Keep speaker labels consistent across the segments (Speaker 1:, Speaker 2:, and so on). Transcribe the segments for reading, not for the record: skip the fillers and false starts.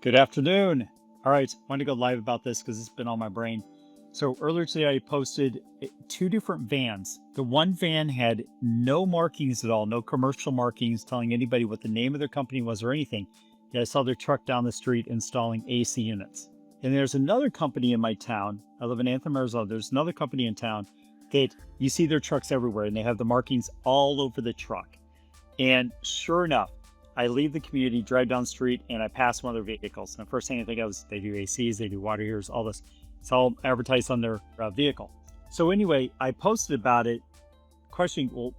Speaker 1: Good afternoon. All right, I want to go live about this because it's been on my brain. So earlier today, I posted two different vans. The one van had no markings at all, no commercial markings telling anybody what the name of their company was or anything. Yet I saw their truck down the street installing AC units. And there's another company in my town. I live in Anthem, Arizona. There's another company in town that you see their trucks everywhere, and they have the markings all over the truck. And sure enough, I leave the community, drive down the street, and I pass one of their vehicles. And the first thing I think of is they do ACs, they do water heaters, all this. It's all advertised on their vehicle. So anyway, I posted about it, questioning, well,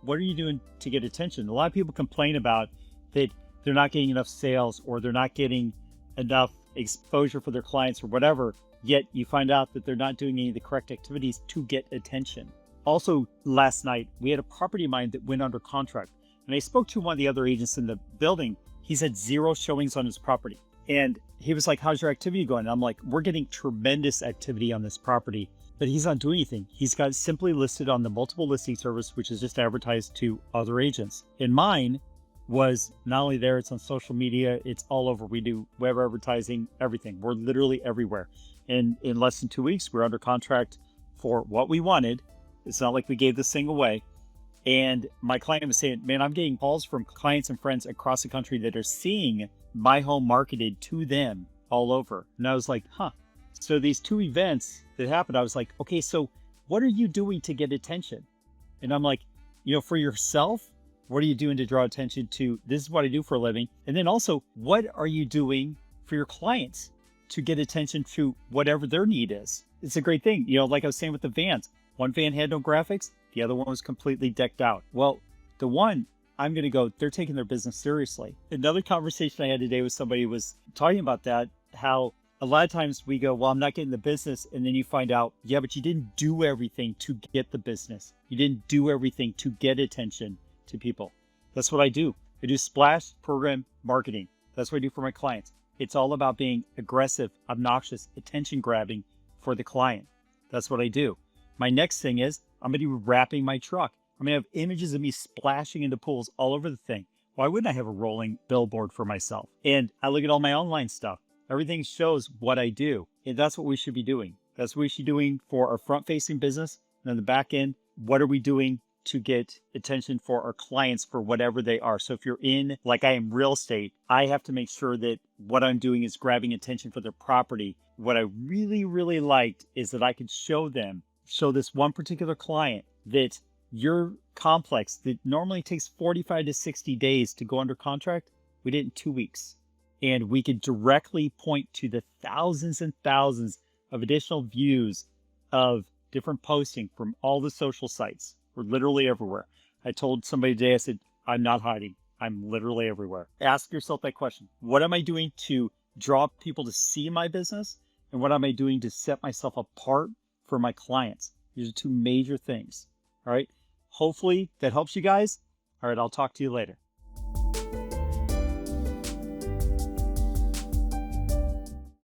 Speaker 1: what are you doing to get attention? A lot of people complain about that they're not getting enough sales or they're not getting enough exposure for their clients or whatever. Yet you find out that they're not doing any of the correct activities to get attention. Also, last night, we had a property of mine that went under contract. And I spoke to one of the other agents in the building. He's had 0 showings on his property. And he was like, how's your activity going? And I'm like, we're getting tremendous activity on this property, but he's not doing anything. He's got it simply listed on the multiple listing service, which is just advertised to other agents. And mine was not only there, it's on social media. It's all over. We do web advertising, everything. We're literally everywhere. And in less than 2 weeks, we're under contract for what we wanted. It's not like we gave this thing away. And my client was saying, man, I'm getting calls from clients and friends across the country that are seeing my home marketed to them all over. And I was like, huh. So these 2 events that happened, I was like, okay, so what are you doing to get attention? And I'm like, for yourself, what are you doing to draw attention to, this is what I do for a living? And then also, what are you doing for your clients to get attention to whatever their need is? It's a great thing. Like I was saying with the vans, one van had no graphics. The other one was completely decked out. Well, the one, I'm going to go, they're taking their business seriously. Another conversation I had today with somebody was talking about that, how a lot of times we go, well, I'm not getting the business. And then you find out, yeah, but you didn't do everything to get the business. You didn't do everything to get attention to people. That's what I do. I do splash program marketing. That's what I do for my clients. It's all about being aggressive, obnoxious, attention grabbing for the client. That's what I do. My next thing is, I'm going to be wrapping my truck. I'm going to have images of me splashing into pools all over the thing. Why wouldn't I have a rolling billboard for myself? And I look at all my online stuff. Everything shows what I do. And that's what we should be doing. That's what we should be doing for our front-facing business. And on the back end, what are we doing to get attention for our clients for whatever they are? So if you're in, like I am, real estate, I have to make sure that what I'm doing is grabbing attention for their property. What I really, really liked is that I could show this one particular client that your complex that normally takes 45 to 60 days to go under contract, we did it in 2 weeks. And we could directly point to the thousands and thousands of additional views of different posting from all the social sites. We're literally everywhere. I told somebody today, I said, I'm not hiding. I'm literally everywhere. Ask yourself that question. What am I doing to draw people to see my business? And what am I doing to set myself apart for my clients? These are 2 major things. All right. Hopefully that helps you guys. All right. I'll talk to you later.